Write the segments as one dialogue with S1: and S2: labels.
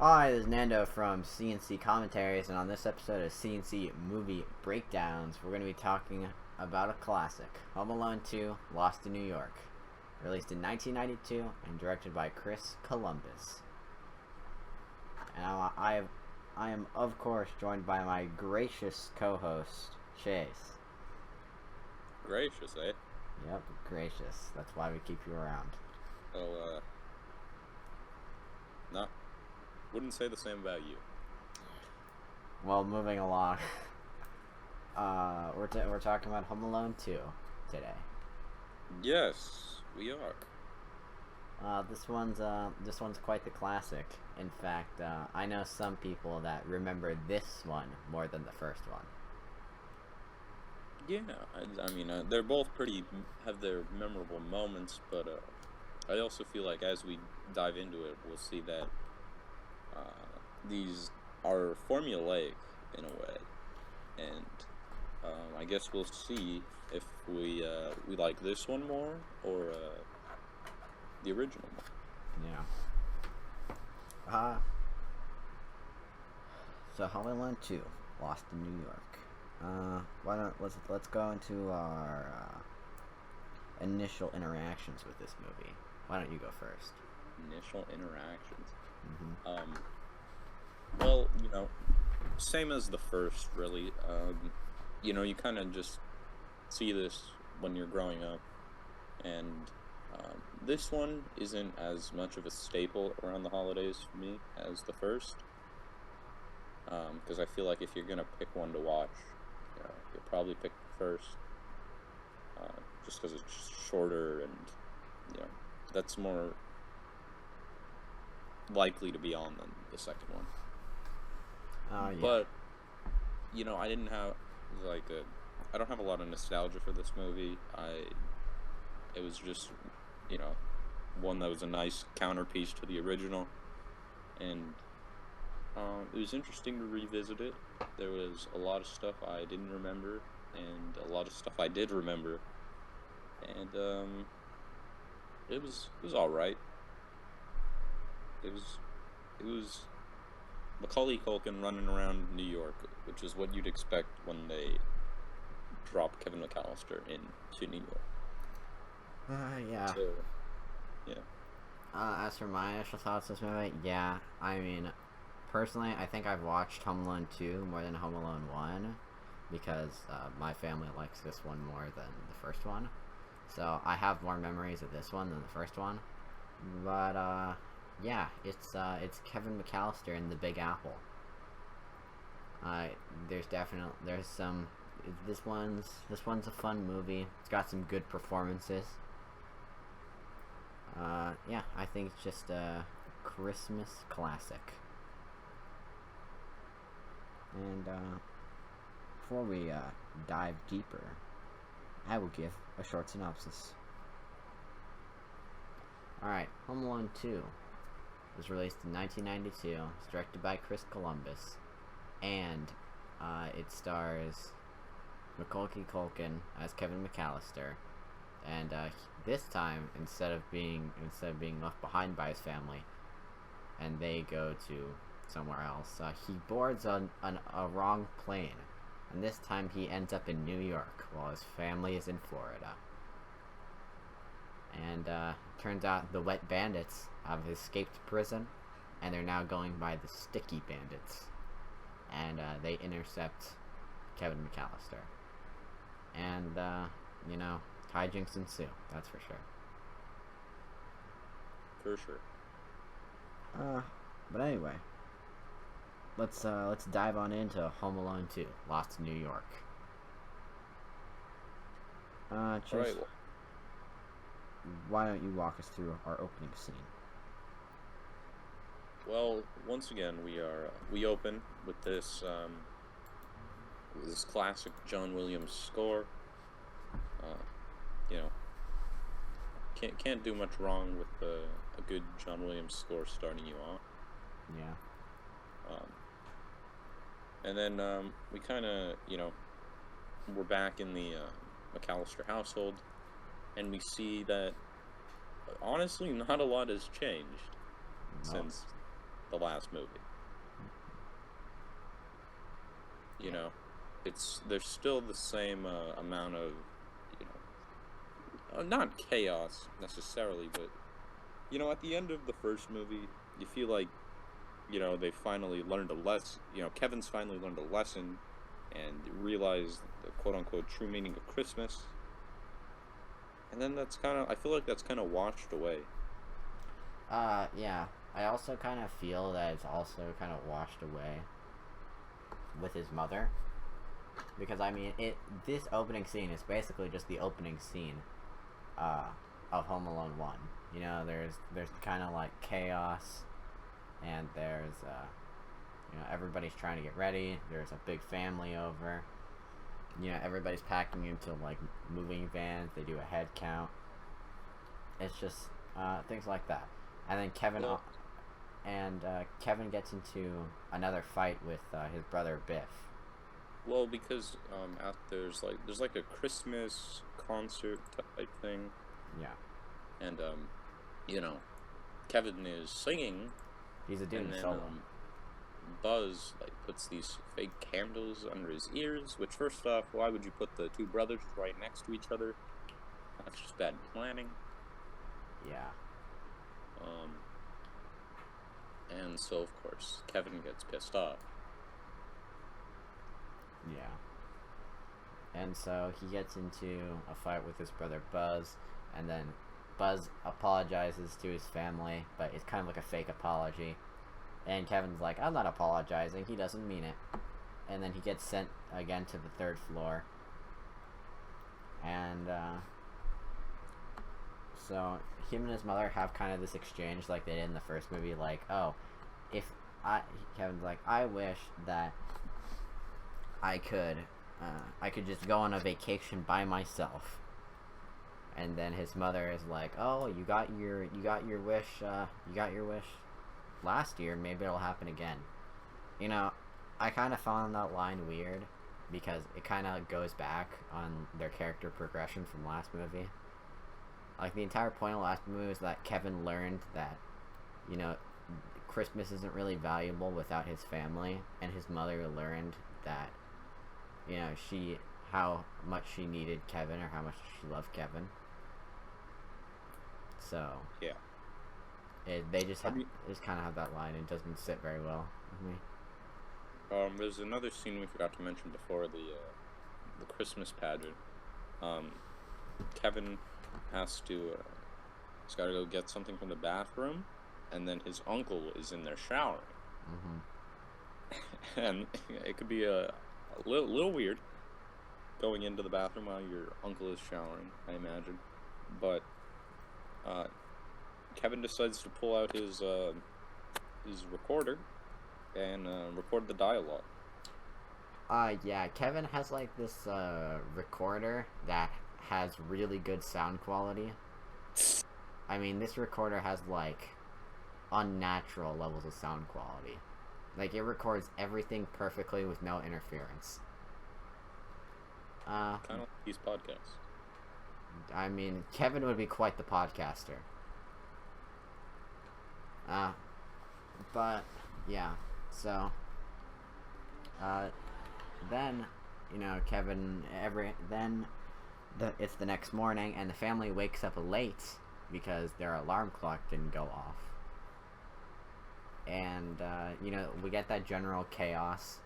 S1: Hi, this is Nando from CNC Commentaries, and on this episode of CNC Movie Breakdowns, we're going to be talking about a classic, Home Alone 2, Lost in New York, released in 1992 and directed by Chris Columbus. And I am, of course, joined by my gracious co-host, Chase.
S2: Gracious, eh?
S1: Yep, gracious. That's why we keep you around.
S2: Well, wouldn't say the same about you.
S1: Well, moving along. We're talking about Home Alone 2 today.
S2: Yes, we are.
S1: This one's quite the classic. In fact, I know some people that remember this one more than the first one.
S2: Yeah, I mean, they're both have their memorable moments, but I also feel like as we dive into it, we'll see that these are formulaic in a way, and I guess we'll see if we like this one more or the original more.
S1: Yeah. So Home Alone 2, Lost in New York. Why don't let's go into our initial interactions with this movie. Why don't you go first?
S2: Initial interactions.
S1: Mm-hmm.
S2: Well, same as the first, really. You kind of just see this when you're growing up, and this one isn't as much of a staple around the holidays for me as the first, because I feel like if you're gonna pick one to watch, you'll probably pick the first, just because it's shorter and that's more likely to be on than the second one.
S1: Yeah.
S2: But I don't have a lot of nostalgia for this movie. It was just one that was a nice counterpiece to the original, and it was interesting to revisit it. There was a lot of stuff I didn't remember and a lot of stuff I did remember, and it was all right. It was Macaulay Culkin running around New York, which is what you'd expect when they drop Kevin McAllister into New York.
S1: Yeah.
S2: So, yeah.
S1: As for my initial thoughts on this movie, yeah, I mean, personally, I think I've watched Home Alone 2 more than Home Alone 1, because my family likes this one more than the first one. So I have more memories of this one than the first one. But, yeah, it's Kevin McAllister in the Big Apple. There's some. This one's a fun movie. It's got some good performances. Yeah, I think it's just a Christmas classic. And before we dive deeper, I will give a short synopsis. Alright, Home Alone 2 was released in 1992. It's directed by Chris Columbus, and it stars Macaulay Culkin as Kevin McAllister. And this time, instead of being left behind by his family, and they go to somewhere else, he boards a wrong plane, and this time he ends up in New York while his family is in Florida. And turns out the Wet Bandits have escaped prison, and they're now going by the Sticky Bandits, and they intercept Kevin McAllister, and hijinks ensue. That's for sure.
S2: For sure.
S1: But anyway, let's dive on into Home Alone 2, Lost in New York. Just,
S2: All right.
S1: why don't you walk us through our opening scene?
S2: Well, once again, we open with this classic John Williams score. Can't do much wrong with a good John Williams score starting you off.
S1: Yeah.
S2: And then we kind of we're back in the McAllister household, and we see that honestly not a lot has changed
S1: No.
S2: since the last movie. You know, there's still the same amount of, you know, not chaos necessarily, but at the end of the first movie, you feel like, they finally learned a lesson. Kevin's finally learned a lesson and realized the quote-unquote true meaning of Christmas. And then I feel like that's kind of washed away.
S1: Yeah. I also kind of feel that it's also kind of washed away with his mother. Because, I mean, this opening scene is basically just the opening scene of Home Alone 1. There's kind of like chaos, and there's, everybody's trying to get ready. There's a big family over. Everybody's packing into, like, moving vans. They do a head count. It's just things like that. And then Kevin gets into another fight with his brother Biff.
S2: Well, because there's like a Christmas concert type thing.
S1: Yeah.
S2: And Kevin is singing.
S1: He's a dude
S2: and then,
S1: solo.
S2: Buzz puts these fake candles under his ears. Which, first off, why would you put the two brothers right next to each other? That's just bad planning.
S1: Yeah.
S2: And so of course Kevin gets pissed off.
S1: Yeah. And so he gets into a fight with his brother Buzz, and then Buzz apologizes to his family, but it's kind of like a fake apology. And Kevin's like, I'm not apologizing, he doesn't mean it. And then he gets sent again to the 3rd floor. And, so him and his mother have kind of this exchange like they did in the first movie, like, Kevin's like, I wish that I could just go on a vacation by myself. And then his mother is like, oh, you got your wish last year, maybe it'll happen again. I kind of found that line weird, because it kind of goes back on their character progression from last movie. Like, the entire point of last movie was that Kevin learned that, Christmas isn't really valuable without his family, and his mother learned that, how much she needed Kevin, or how much she loved Kevin. So,
S2: yeah.
S1: They just kind of have that line, and it doesn't sit very well with me.
S2: There's another scene we forgot to mention before, the Christmas pageant. Kevin he's got to go get something from the bathroom, and then his uncle is in there showering.
S1: Mm-hmm.
S2: And it could be a little weird going into the bathroom while your uncle is showering, I imagine. But Kevin decides to pull out his recorder and record the dialogue.
S1: Yeah, Kevin has like this recorder that has really good sound quality. I mean, this recorder has like unnatural levels of sound quality. Like, it records everything perfectly with no interference.
S2: Kind of like these podcasts.
S1: I mean, Kevin would be quite the podcaster. But yeah, so then Kevin it's the next morning, and the family wakes up late because their alarm clock didn't go off. And we get that general chaos,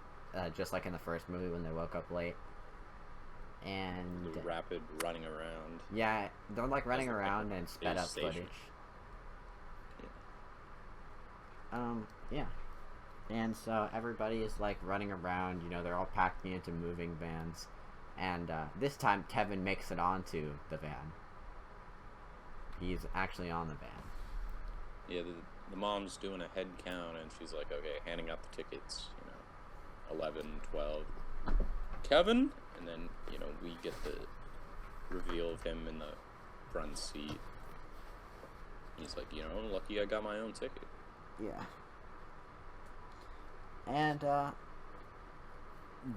S1: just like in the first movie when they woke up late. And
S2: the rapid running around.
S1: Yeah, they're like running around and sped up footage. Yeah. And so everybody is like running around, they're all packing into moving vans. And this time Kevin makes it onto the van. He's actually on the van.
S2: Yeah, the mom's doing a head count, and she's like, okay, handing out the tickets, 11, 12. Kevin? And then, we get the reveal of him in the front seat. He's like, lucky I got my own ticket.
S1: Yeah. And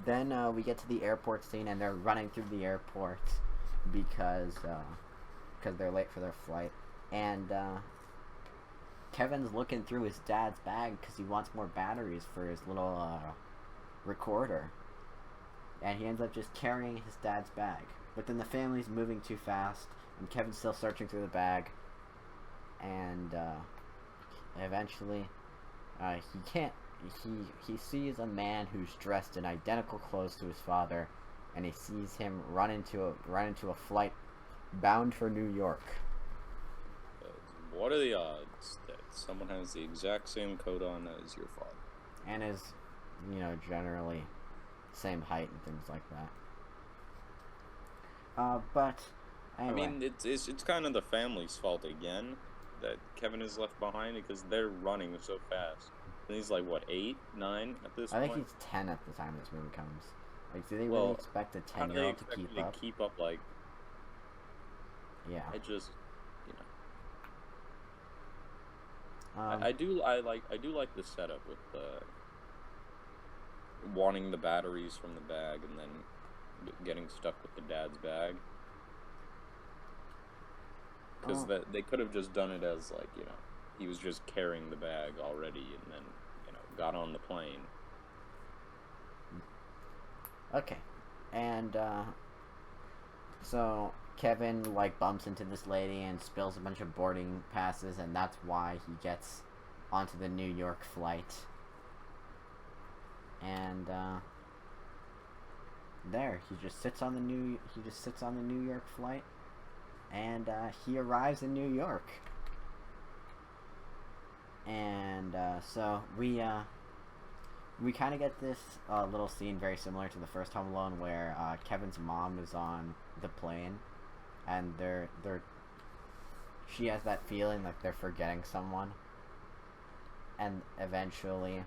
S1: then we get to the airport scene, and they're running through the airport because they're late for their flight. And Kevin's looking through his dad's bag because he wants more batteries for his little recorder. And he ends up just carrying his dad's bag. But then the family's moving too fast, and Kevin's still searching through the bag. And eventually, he can't. He sees a man who's dressed in identical clothes to his father, and he sees him run into a flight bound for New York.
S2: What are the odds that someone has the exact same coat on as your father?
S1: And is, generally same height and things like that. But anyway.
S2: I mean, it's kind of the family's fault again that Kevin is left behind because they're running so fast. And he's like, what, 8, 9 at this point?
S1: I think he's 10 at the time this movie comes. Like, do they really expect a 10-year-old to keep up?
S2: Keep up, like...
S1: Yeah.
S2: I just, I do like the setup with wanting the batteries from the bag and then getting stuck with the dad's bag. Because they could have just done it as, like, he was just carrying the bag already and then, got on the plane.
S1: Okay. And, so Kevin, like, bumps into this lady and spills a bunch of boarding passes, and that's why he gets onto the New York flight. And, there, he just sits on the New York flight, and, he arrives in New York. And, so we kind of get this little scene very similar to the first Home Alone, where Kevin's mom is on the plane, and she has that feeling like they're forgetting someone, and eventually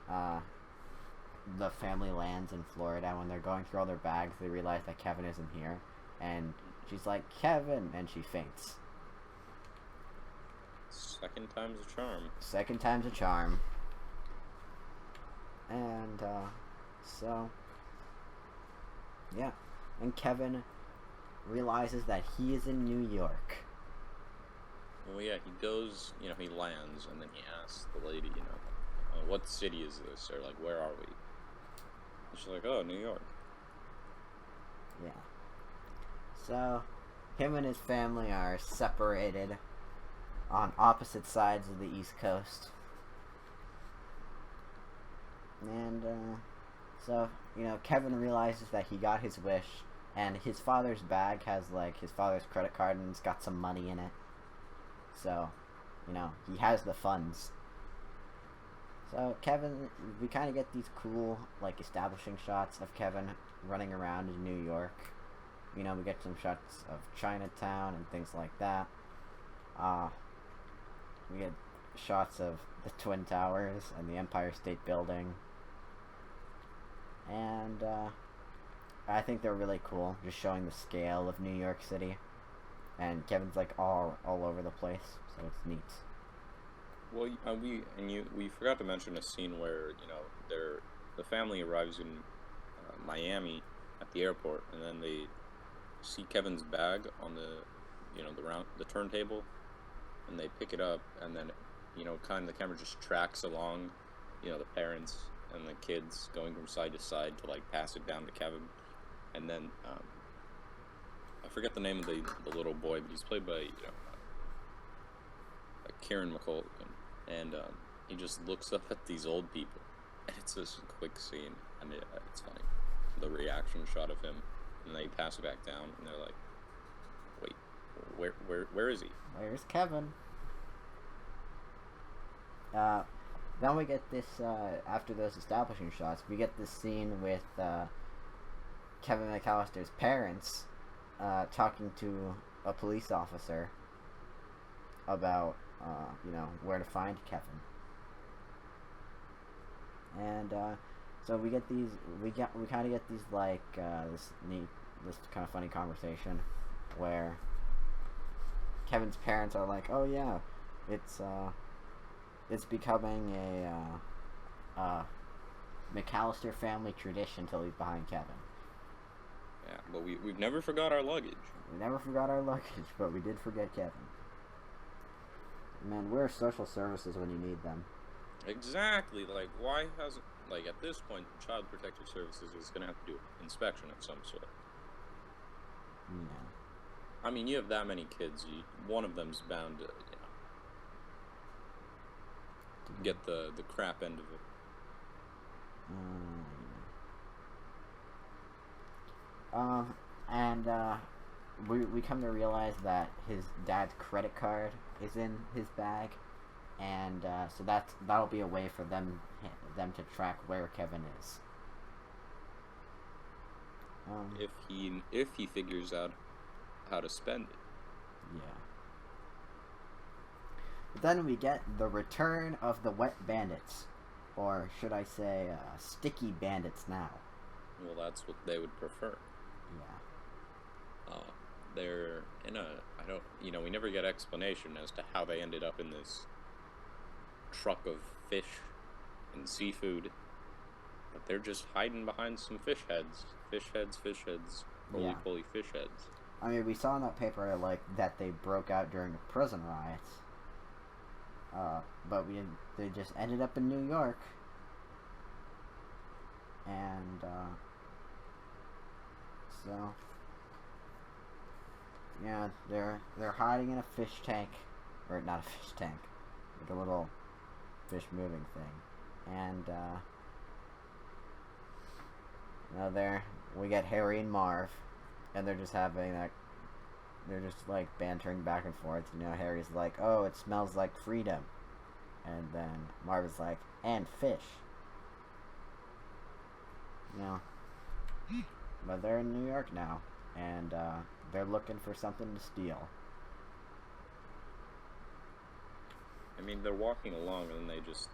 S1: the family lands in Florida. When they're going through all their bags, they realize that Kevin isn't here, and she's like, "Kevin," and she faints.
S2: Second time's a charm.
S1: Second time's a charm. And, so, yeah. And Kevin realizes that he is in New York.
S2: Well, yeah, he goes, he lands, and then he asks the lady, what city is this? Or, like, where are we? And she's like, oh, New York.
S1: Yeah. So, him and his family are separated on opposite sides of the East Coast. And, so, Kevin realizes that he got his wish, and his father's bag has, like, his father's credit card, and it's got some money in it. So, he has the funds. So, Kevin, we kind of get these cool, like, establishing shots of Kevin running around in New York. We get some shots of Chinatown and things like that. We get shots of the Twin Towers and the Empire State Building. And, I think they're really cool, just showing the scale of New York City. And Kevin's, like, all over the place, so it's neat.
S2: Well, we forgot to mention a scene where, the family arrives in Miami at the airport, and then they see Kevin's bag on the turntable, and they pick it up, and then, the camera just tracks along, the parents and the kids going from side to side to, like, pass it down to Kevin. And then, I forget the name of the little boy, but he's played by, Kieran McCulkin. And, he just looks up at these old people. And it's just a quick scene, and it's funny. The reaction shot of him, and they pass it back down, and they're like, wait, where is he?
S1: Where's Kevin? Then we get this, after those establishing shots, we get this scene with, Kevin McAllister's parents, talking to a police officer about, where to find Kevin. And, so we get these, we kind of get these, like, this kind of funny conversation where Kevin's parents are like, oh yeah, it's becoming a McAllister family tradition to leave behind Kevin.
S2: Yeah, but we've never forgot our luggage.
S1: We never forgot our luggage, but we did forget Kevin. Man, where are social services when you need them?
S2: Exactly. Like, why hasn't, like, at this point, Child Protective Services is going to have to do an inspection of some sort.
S1: Yeah.
S2: I mean, you have that many kids, one of them's bound to, get the crap end of it.
S1: And we come to realize that his dad's credit card is in his bag, and so that'll be a way for them to track where Kevin is.
S2: If he figures out how to spend it.
S1: Yeah. But then we get the return of the wet bandits, or should I say, sticky bandits now.
S2: Well, that's what they would prefer.
S1: Yeah.
S2: They're in a, we never get explanation as to how they ended up in this truck of fish and seafood, but they're just hiding behind some fish heads. Fish heads, roly-poly fish heads.
S1: I mean, we saw in that paper, like, that they broke out during a prison riot. But they just ended up in New York. And, so, yeah, they're hiding in a fish tank. Or, not a fish tank. Like a little fish moving thing. And, we get Harry and Marv. And they're just having that, they're just, like, bantering back and forth. Harry's like, oh, it smells like freedom. And then Marv is like, and fish. But they're in New York now. And, they're looking for something to steal.
S2: I mean, they're walking along and then they just,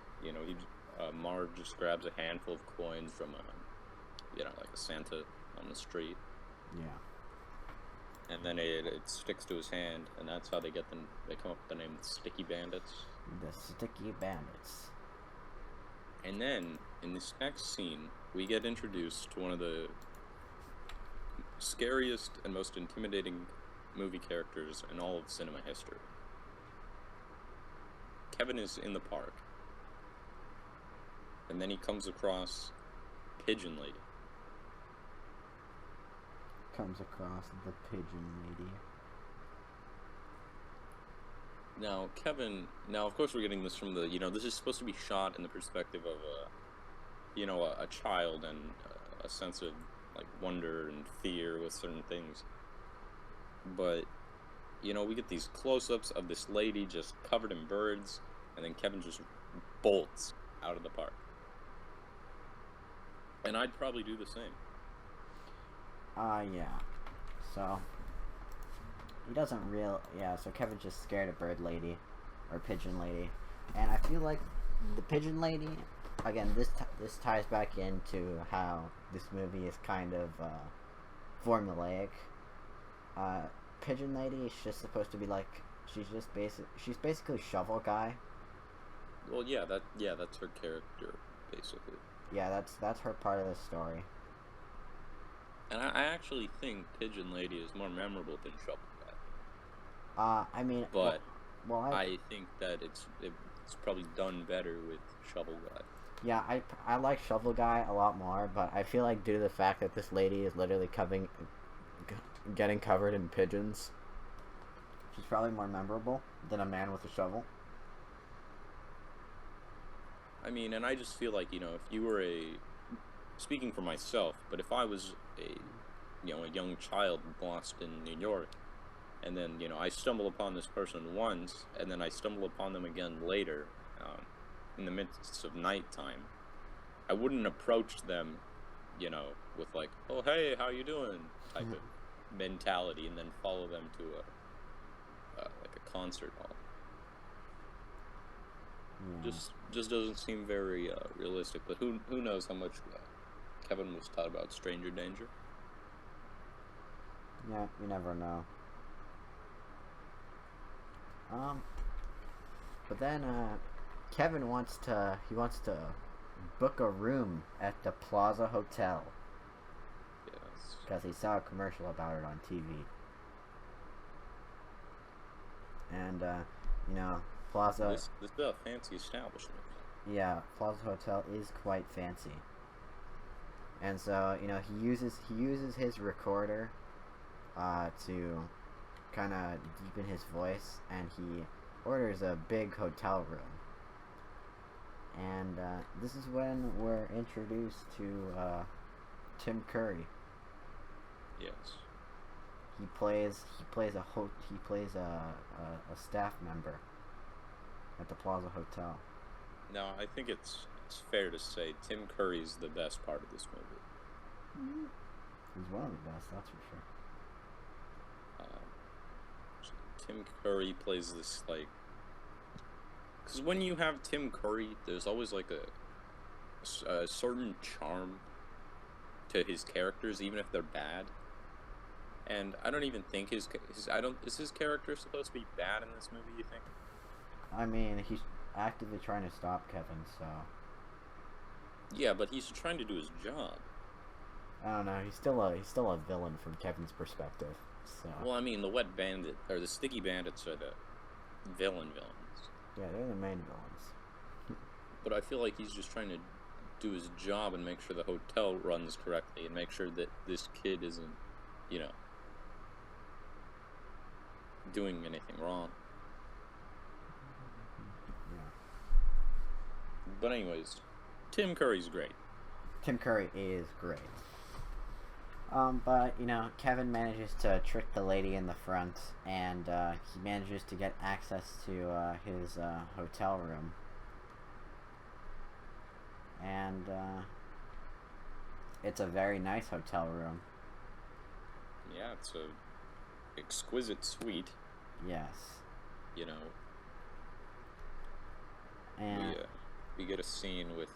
S2: Marv just grabs a handful of coins from like a Santa on the street.
S1: Yeah.
S2: And then it sticks to his hand, and that's how they come up with the name Sticky Bandits.
S1: The Sticky Bandits.
S2: And then, in this next scene, we get introduced to one of the scariest and most intimidating movie characters in all of cinema history. Kevin is in the park, and then he comes across Pigeon Lady.
S1: Comes across the Pigeon Lady.
S2: Now, Kevin... Now, of course, we're getting this from the... this is supposed to be shot in the perspective of a child and a sense of, like, wonder and fear with certain things. But, we get these close-ups of this lady just covered in birds, and then Kevin just bolts out of the park. And I'd probably do the same.
S1: Yeah. So, he doesn't so Kevin's just scared of Bird Lady, or Pigeon Lady. And I feel like the Pigeon Lady, again, this ties back into how this movie is kind of, formulaic. Pigeon Lady is just supposed to be like, she's basically Shovel Guy.
S2: Well, that's her character, basically.
S1: Yeah, that's her part of the story.
S2: And I actually think Pigeon Lady is more memorable than Shovel
S1: Guy. I mean...
S2: But I think that it's probably done better with Shovel Guy.
S1: Yeah, I like Shovel Guy a lot more, but I feel like due to the fact that this lady is literally getting covered in pigeons, she's probably more memorable than a man with a shovel.
S2: I mean, and I just feel like, if you were speaking for myself, but if I was a young child lost in New York, and then, I stumble upon this person once, and then I stumble upon them again later, in the midst of nighttime, I wouldn't approach them, with like, oh, hey, how you doing, type of mentality, and then follow them to like a concert hall.
S1: Yeah.
S2: Just doesn't seem very realistic. But who knows how much Kevin was taught about stranger danger?
S1: Yeah, you never know. But then Kevin wants to book a room at the Plaza Hotel.
S2: Yes.
S1: Because he saw a commercial about it on TV. And Plaza,
S2: This is a fancy establishment.
S1: yeah, Plaza Hotel is quite fancy. And so, he uses his recorder to kind of deepen his voice, and he orders a big hotel room. And this is when we're introduced to Tim Curry.
S2: Yes.
S1: He plays a staff member at the Plaza Hotel.
S2: Now, I think it's fair to say Tim Curry's the best part of this movie.
S1: He's one of the best, that's for sure.
S2: Tim Curry plays this, like... Because when you have Tim Curry, there's always, like, a certain charm to his characters, even if they're bad. And I don't even think is his character supposed to be bad in this movie, you think?
S1: I mean, he's actively trying to stop Kevin, so...
S2: Yeah, but he's trying to do his job.
S1: I don't know, he's still a villain from Kevin's perspective, so...
S2: Well, I mean, the Wet Bandit, or the Sticky Bandits are the villains.
S1: Yeah, they're the main villains.
S2: But I feel like he's just trying to do his job and make sure the hotel runs correctly and make sure that this kid isn't, doing anything wrong.
S1: Yeah.
S2: But anyways, Tim Curry's great.
S1: Tim Curry is great. But, Kevin manages to trick the lady in the front, and he manages to get access to his hotel room. And it's a very nice hotel room.
S2: Yeah, it's a exquisite suite.
S1: Yes. And
S2: we get a scene with,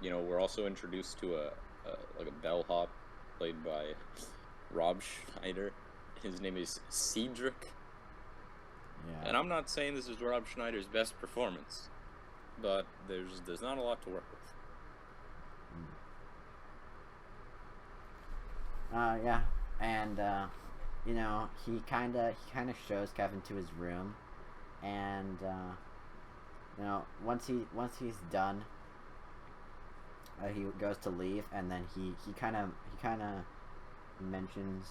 S2: we're also introduced to a bellhop played by Rob Schneider. His name is Cedric.
S1: Yeah.
S2: And I'm not saying this is Rob Schneider's best performance, but there's not a lot to work with.
S1: Yeah, and he kind of shows Kevin to his room, and once he's done, he goes to leave, and then he kind of mentions,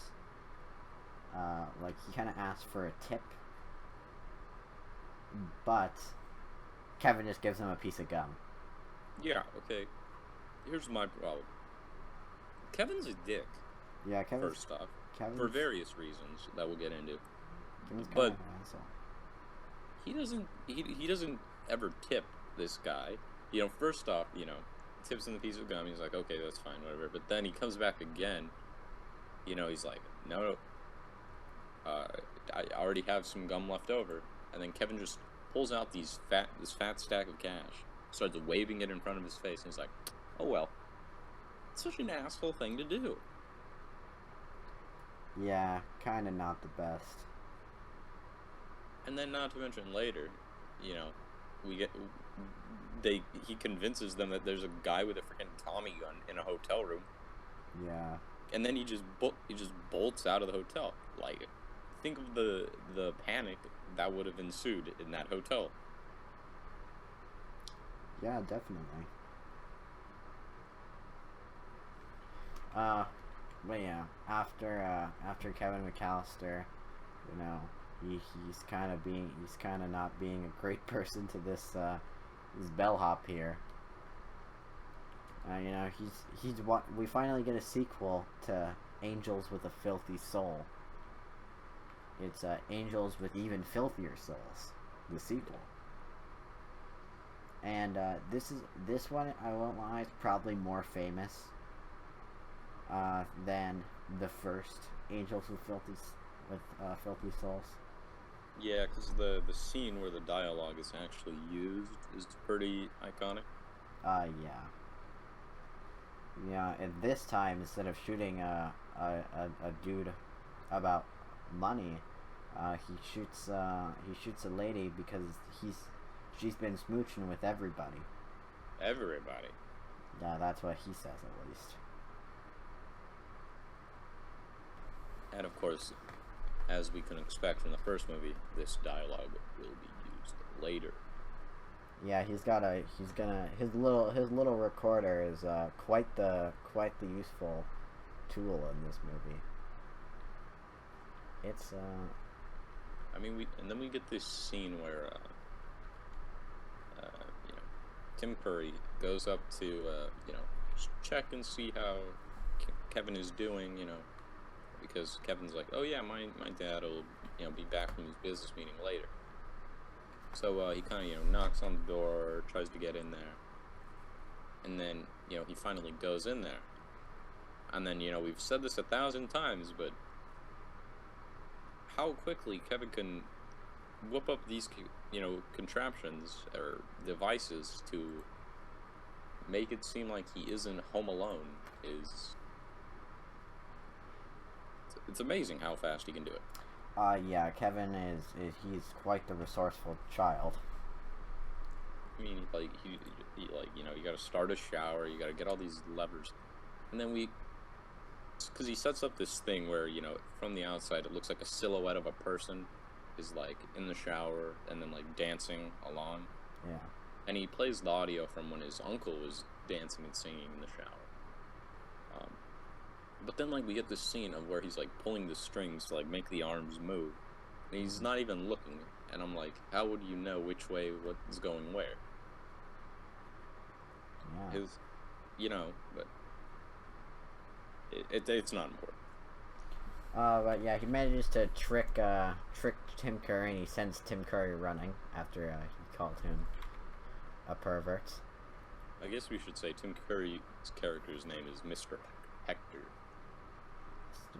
S1: he kind of asks for a tip, but Kevin just gives him a piece of gum.
S2: Yeah. Okay. Here's my problem. Kevin's a dick.
S1: Yeah, Kevin's...
S2: First off, for various reasons that we'll get into.
S1: But
S2: he doesn't ever tip this guy. First off, tips him the piece of gum. He's like, okay, that's fine, whatever. But then he comes back again. He's like, no, I already have some gum left over. And then Kevin just pulls out this fat stack of cash, starts waving it in front of his face, and he's like, oh well. It's such an asshole thing to do.
S1: Yeah, kind of not the best.
S2: And then, not to mention later, he convinces them that there's a guy with a freaking Tommy gun in a hotel room.
S1: Yeah.
S2: And then he just bolts out of the hotel. Like, think of the panic that would have ensued in that hotel.
S1: Yeah, definitely. But yeah, after Kevin McAllister, he's kind of not being a great person to this bellhop here. We finally get a sequel to Angels with a Filthy Soul. It's Angels with Even Filthier Souls, the sequel. And this one, I won't lie, is probably more famous than the first Angels with Filthy Souls.
S2: Yeah, because the scene where the dialogue is actually used is pretty iconic.
S1: Yeah. Yeah, and this time, instead of shooting a dude about money, he shoots a lady because she's been smooching with everybody.
S2: Everybody.
S1: Yeah, that's what he says at least. And
S2: of course, as we can expect from the first movie, this dialogue will be used later.
S1: Yeah, his little recorder is quite the useful tool in this movie. It's
S2: I mean, and then we get this scene where you know, Tim Curry goes up to just check and see how Kevin is doing, because Kevin's like, oh yeah, my dad will be back from his business meeting later. So he kind of knocks on the door, tries to get in there, and then he finally goes in there. And then we've said this 1,000 times, but how quickly Kevin can whip up these contraptions or devices to make it seem like he isn't home alone is it's amazing how fast he can do it.
S1: Yeah, Kevin he's quite the resourceful child.
S2: I mean, he you got to start a shower, you got to get all these levers, and then because he sets up this thing where from the outside it looks like a silhouette of a person is like in the shower and then like dancing along.
S1: Yeah.
S2: And he plays the audio from when his uncle was dancing and singing in the shower. But then we get this scene of where he's like pulling the strings to like make the arms move. And he's not even looking. And I'm like, how would you know which way what's going where?
S1: Yeah.
S2: But it's not important.
S1: But yeah, he manages to trick Tim Curry, and he sends Tim Curry running after he called him a pervert.
S2: I guess we should say Tim Curry's character's name is Mr. Hector.
S1: Mr.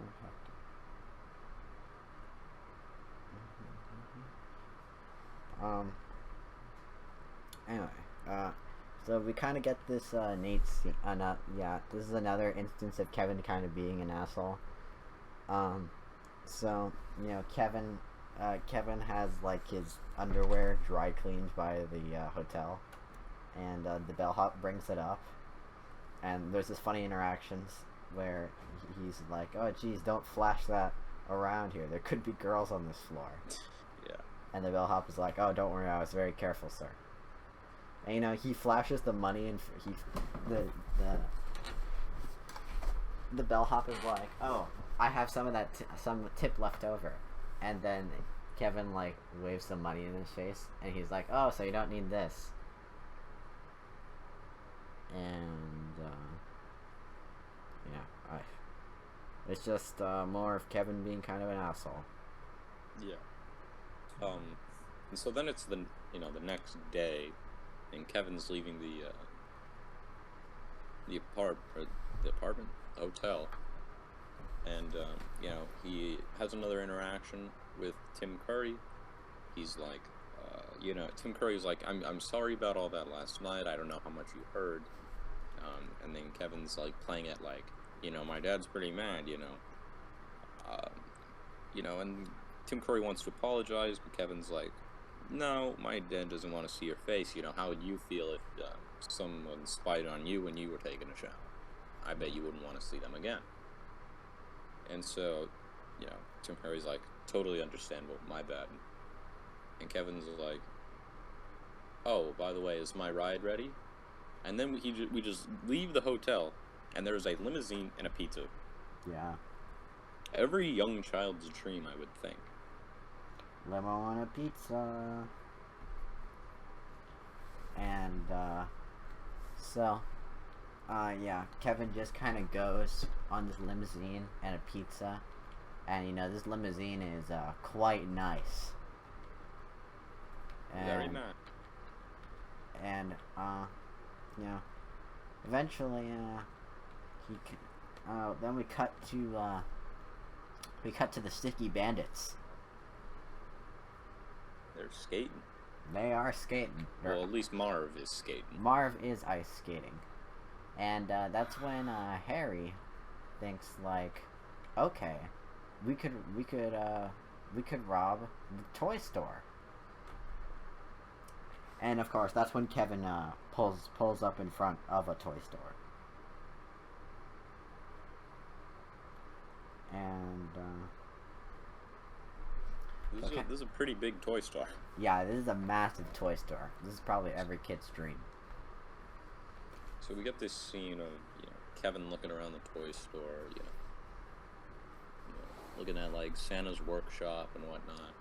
S1: Hector. Anyway, so we kind of get this Nate scene. This is another instance of Kevin kind of being an asshole. So Kevin has like his underwear dry cleaned by the hotel, and the bellhop brings it up, and there's this funny interactions where he's like, "Oh, geez, don't flash that around here. There could be girls on this floor."
S2: Yeah.
S1: And the bellhop is like, "Oh, don't worry, I was very careful, sir." And he flashes the money, and the bellhop is like, "Oh, I have some of that some tip left over," and then Kevin like waves some money in his face, and he's like, "Oh, so you don't need this." And it's just more of Kevin being kind of an asshole.
S2: Yeah. And so then it's the next day, and Kevin's leaving the hotel, and he has another interaction with Tim Curry. He's like, Tim Curry's like, I'm sorry about all that last night. I don't know how much you heard. And then Kevin's like playing it like, my dad's pretty mad, and Tim Curry wants to apologize, but Kevin's like, no, my dad doesn't want to see your face. How would you feel if someone spied on you when you were taking a shower? I bet you wouldn't want to see them again. And so, Tim Curry's like, totally understandable, my bad. And Kevin's like, oh, by the way, is my ride ready? And then we just leave the hotel, and there's a limousine and a pizza.
S1: Yeah.
S2: Every young child's dream, I would think.
S1: Limo and a pizza. And, Kevin just kind of goes on this limousine and a pizza. And, this limousine is, quite nice.
S2: Very nice.
S1: And, eventually, then we cut to the Sticky Bandits.
S2: They're skating.
S1: They are skating.
S2: Well, at least Marv is skating.
S1: Marv is ice skating. And that's when Harry thinks like, okay, we could rob the toy store. And of course, that's when Kevin pulls up in front of a toy store. And Okay.
S2: This is a pretty big toy store.
S1: Yeah, this is a massive toy store. This is probably every kid's dream.
S2: So we get this scene of Kevin looking around the toy store, looking at like Santa's workshop and whatnot,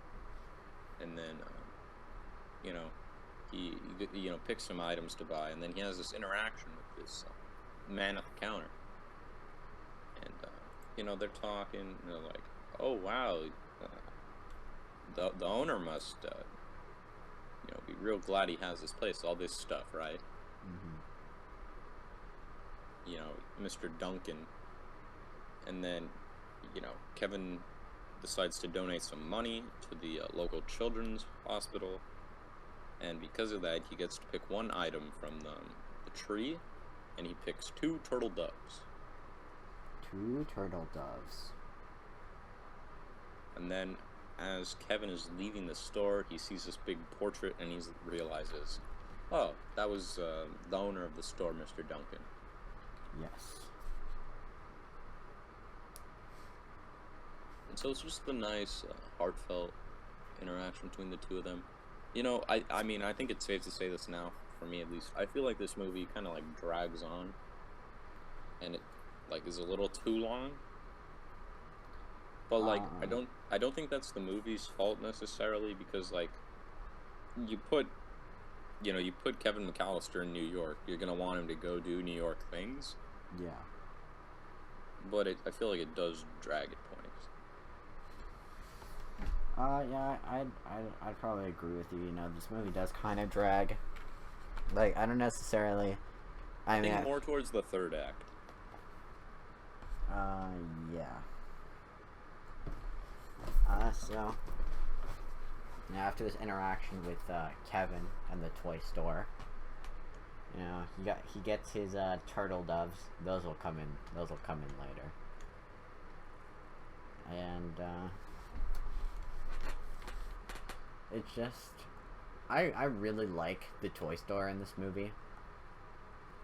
S2: and then he picks some items to buy, and then he has this interaction with this man at the counter, and they're talking, and they're like, oh wow, the owner must be real glad he has this place, all this stuff, right?
S1: Mm-hmm.
S2: Mr. Duncan, and then Kevin decides to donate some money to the local children's hospital, and because of that he gets to pick one item from the tree, and he picks 2 turtle doves.
S1: 2 turtle doves.
S2: And then as Kevin is leaving the store, he sees this big portrait, and he realizes, oh, that was the owner of the store, Mr. Duncan.
S1: Yes.
S2: And so it's just a nice, heartfelt interaction between the two of them. I mean, I think it's safe to say this now, for me at least. I feel like this movie kind of like drags on, and it like is a little too long. But like, I don't think that's the movie's fault necessarily, because like, you put Kevin McAllister in New York, you're gonna want him to go do New York things.
S1: Yeah.
S2: But I feel like it does drag at points.
S1: Yeah, I'd probably agree with you. This movie does kind of drag. Like, I don't necessarily. I mean,
S2: more towards the third act.
S1: Yeah. So after this interaction with Kevin and the toy store, he gets his turtle doves. Those will come in later. And it's just, I really like the toy store in this movie,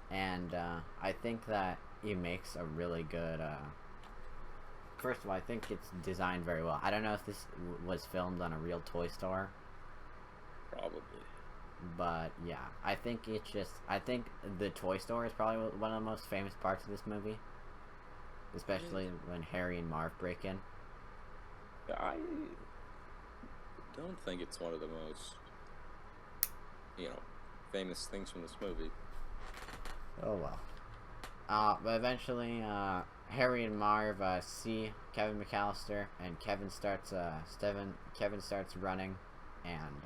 S1: and I think that it makes a really good. First of all, I think it's designed very well. I don't know if this was filmed on a real toy store.
S2: Probably.
S1: But yeah, I think the toy store is probably one of the most famous parts of this movie. Especially when Harry and Marv break in.
S2: I don't think it's one of the most, famous things from this movie.
S1: Oh well. But eventually, Harry and Marv see Kevin McAllister, and Kevin starts running, and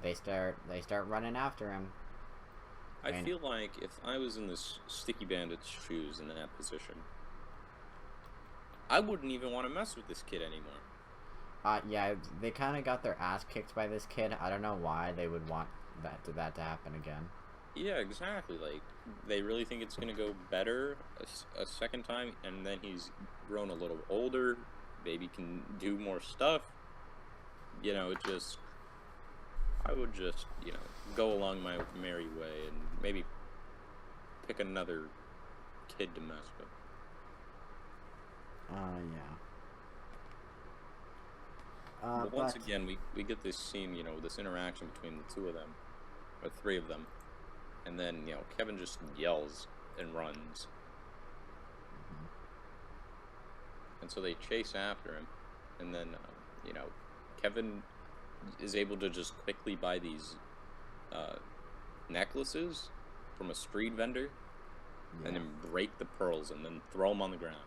S1: they start running after him.
S2: I feel like if I was in this Sticky Bandit's shoes in that position, I wouldn't even want to mess with this kid anymore.
S1: Yeah, they kind of got their ass kicked by this kid. I don't know why they would want that to happen again.
S2: Yeah, exactly. Like, they really think it's gonna go better a second time, and then he's grown a little older, maybe can do more stuff. I would just, go along my merry way and maybe pick another kid to mess with.
S1: Yeah.
S2: But once again, we get this scene, this interaction between the two of them, or 3 of them, and then, Kevin just yells and runs.
S1: Mm-hmm.
S2: And so they chase after him, and then, Kevin is able to just quickly buy these necklaces from a street vendor, and then break the pearls and then throw them on the ground.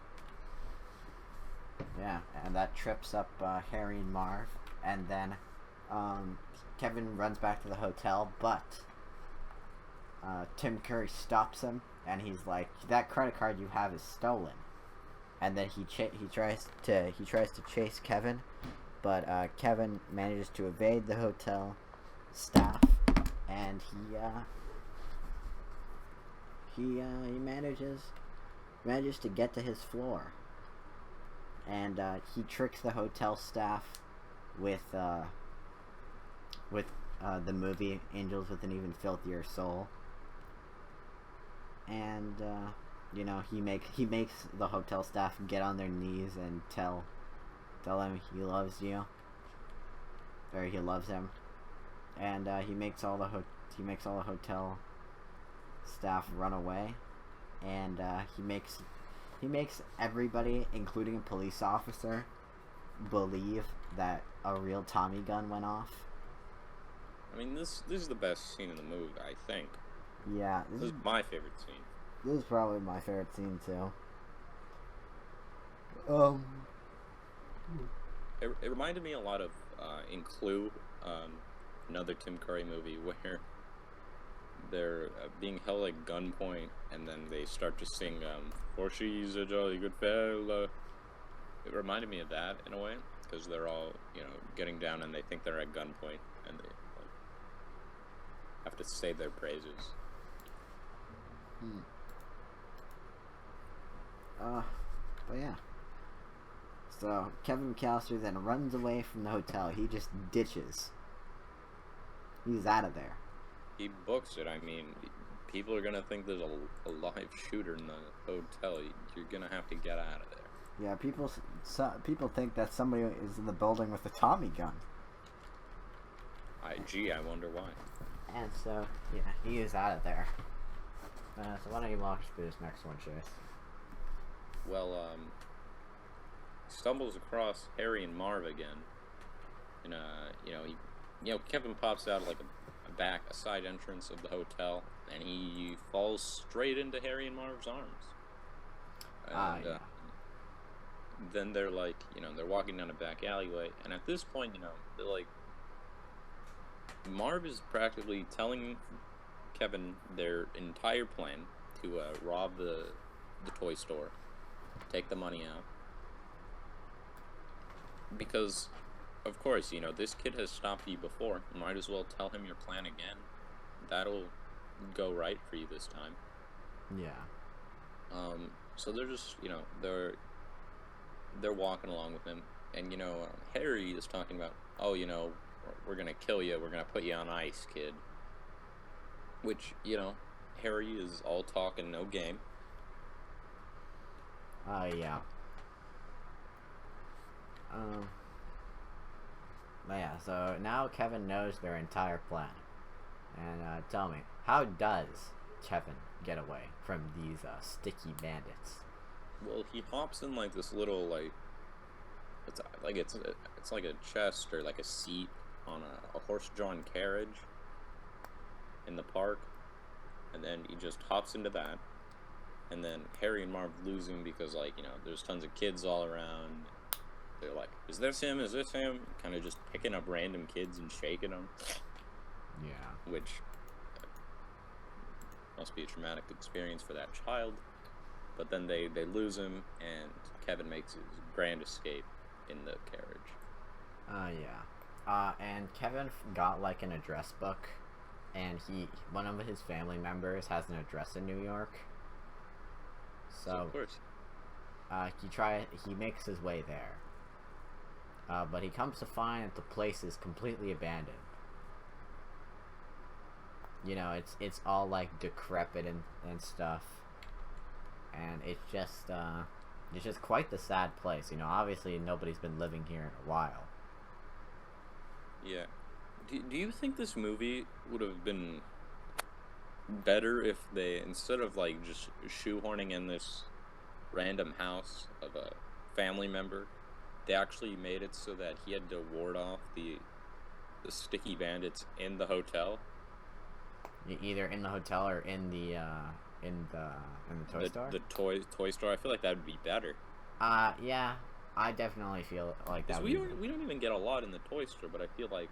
S1: Yeah, and that trips up Harry and Marv, and then Kevin runs back to the hotel, but Tim Curry stops him, and he's like, "That credit card you have is stolen." And then he tries to chase Kevin, but Kevin manages to evade the hotel staff, and he manages to get to his floor, and he tricks the hotel staff with the movie Angels with an Even Filthier Soul, and he makes the hotel staff get on their knees and tell him he loves you, or he loves him, and he makes all the hotel staff run away, and he makes everybody, including a police officer, believe that a real Tommy gun went off.
S2: I mean, this is the best scene in the movie, I think.
S1: Yeah,
S2: this is my favorite scene.
S1: This is probably my favorite scene too.
S2: It reminded me a lot of in Clue, another Tim Curry movie where they're being held at gunpoint, and then they start to sing "For she's a jolly good fella." It reminded me of that in a way, because they're all, getting down and they think they're at gunpoint, and they have to say their praises.
S1: But yeah. So Kevin McAllister then runs away from the hotel. He just ditches. He's out of there.
S2: He books it. I mean, people are gonna think there's a live shooter in the hotel. You're gonna have to get out of there.
S1: Yeah, people think that somebody is in the building with a Tommy gun.
S2: I wonder why.
S1: And so, yeah, he is out of there. So why don't you walk us through this next one, Chase?
S2: Well, stumbles across Harry and Marv again. And, Kevin pops out like a side entrance of the hotel, and he falls straight into Harry and Marv's arms. And,
S1: yeah.
S2: Then they're like, they're walking down a back alleyway, and at this point, they're like, Marv is practically telling Kevin their entire plan to rob the toy store, take the money out. Because, of course, this kid has stopped you before. Might as well tell him your plan again. That'll go right for you this time.
S1: Yeah.
S2: So they're just, they're walking along with him. And, Harry is talking about, we're going to kill you. We're going to put you on ice, kid. Which, Harry is all talk and no game.
S1: Yeah. But yeah, so now Kevin knows their entire plan. And tell me, how does Kevin get away from these sticky bandits?
S2: Well, he hops in like this little it's like a chest or like a seat on a horse-drawn carriage in the park, and then he just hops into that, and then Harry and Marv lose him because there's tons of kids all around. They're like, is this him? Is this him? Kind of just picking up random kids and shaking them.
S1: Yeah.
S2: Which must be a traumatic experience for that child. But then they lose him, and Kevin makes his grand escape in the carriage.
S1: Yeah. And Kevin got like an address book, and one of his family members has an address in New York. So
S2: of course.
S1: He makes his way there. But he comes to find that the place is completely abandoned. It's all like decrepit and stuff. And it's just quite the sad place. Obviously nobody's been living here in a while.
S2: Yeah. Do you think this movie would have been better if they, instead of just shoehorning in this random house of a family member, they actually made it so that he had to ward off the sticky bandits in the hotel?
S1: Either in the hotel or in the toy store?
S2: The toy store. I feel like that would be better.
S1: Yeah. I definitely feel like that.
S2: We don't even get a lot in the toy store, but I feel like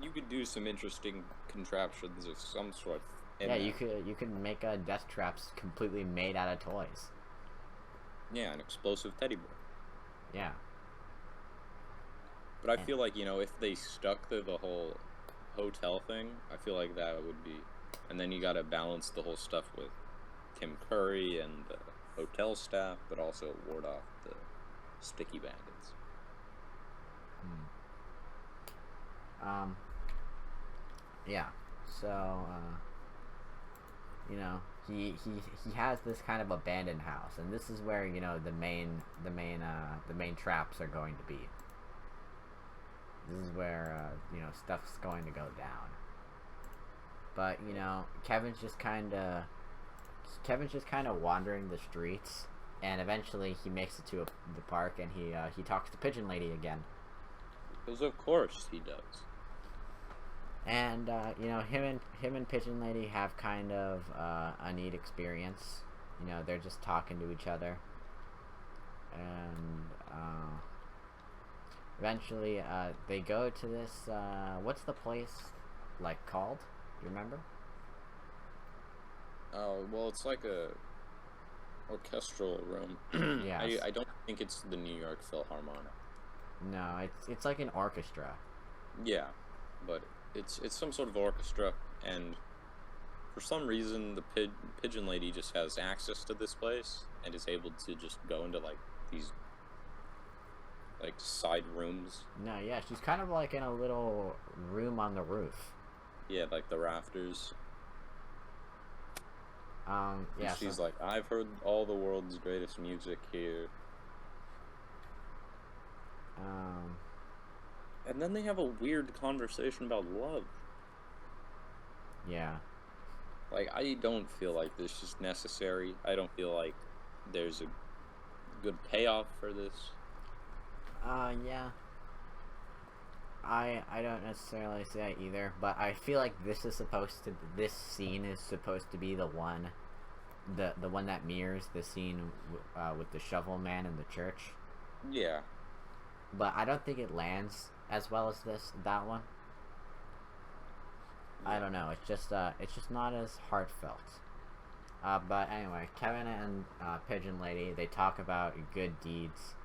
S2: you could do some interesting contraptions of some sort.
S1: Yeah, you could make death traps completely made out of toys.
S2: Yeah, an explosive teddy bear.
S1: Yeah.
S2: But I feel like, if they stuck to the whole hotel thing, I feel like that would be... And then you gotta balance the whole stuff with Tim Curry and the hotel staff, but also ward off the sticky bandits.
S1: Yeah. So, he has this kind of abandoned house, and this is where the main traps are going to be. This is where stuff's going to go down. But Kevin's just kind of wandering the streets, and eventually he makes it to the park, and he talks to Pigeon Lady again.
S2: Because of course he does.
S1: And him and Pigeon Lady have kind of a neat experience. They're just talking to each other, and eventually they go to this. What's the place called? Do you remember?
S2: Oh, well, it's like a orchestral room.
S1: Yeah.
S2: I don't think it's the New York Philharmonic.
S1: No, it's like an orchestra.
S2: Yeah, but it's some sort of orchestra, and for some reason the Pigeon Lady just has access to this place and is able to just go into these side rooms.
S1: No, yeah, she's kind of in a little room on the roof.
S2: Yeah, the rafters.
S1: Yeah.
S2: She's I've heard all the world's greatest music here. And then they have a weird conversation about love.
S1: Yeah.
S2: I don't feel like this is necessary. I don't feel like there's a good payoff for this.
S1: Yeah. I don't necessarily see that either, but I feel like this scene is supposed to be the one that mirrors the scene with the shovel man in the church.
S2: Yeah.
S1: But I don't think it lands as well as that one. I don't know. It's just not as heartfelt. But anyway, Kevin and Pigeon Lady, they talk about good deeds,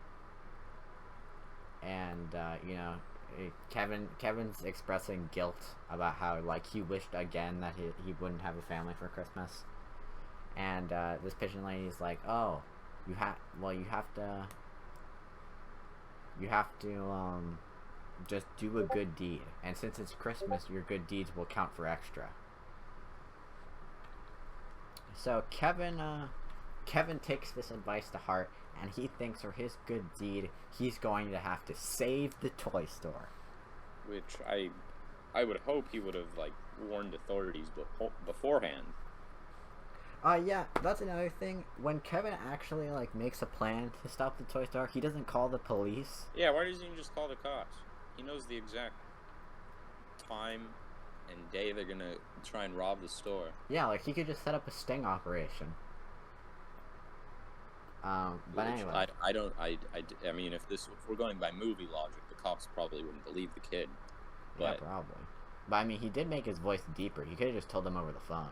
S1: and Kevin's expressing guilt about how he wished again that he wouldn't have a family for Christmas, and this Pigeon Lady's like, oh, you have to just do a good deed, and since it's Christmas, your good deeds will count for extra. So Kevin takes this advice to heart, and he thinks for his good deed, he's going to have to save the toy store.
S2: Which I would hope he would have warned authorities beforehand.
S1: Yeah, that's another thing. When Kevin actually makes a plan to stop the toy store, he doesn't call the police.
S2: Yeah, why doesn't he just call the cops? He knows the exact time and day they're gonna try and rob the store.
S1: Yeah, he could just set up a sting operation. But anyway,
S2: I mean, if we're going by movie logic, the cops probably wouldn't believe the kid. But,
S1: yeah, probably. But I mean, he did make his voice deeper. He could have just told them over the phone.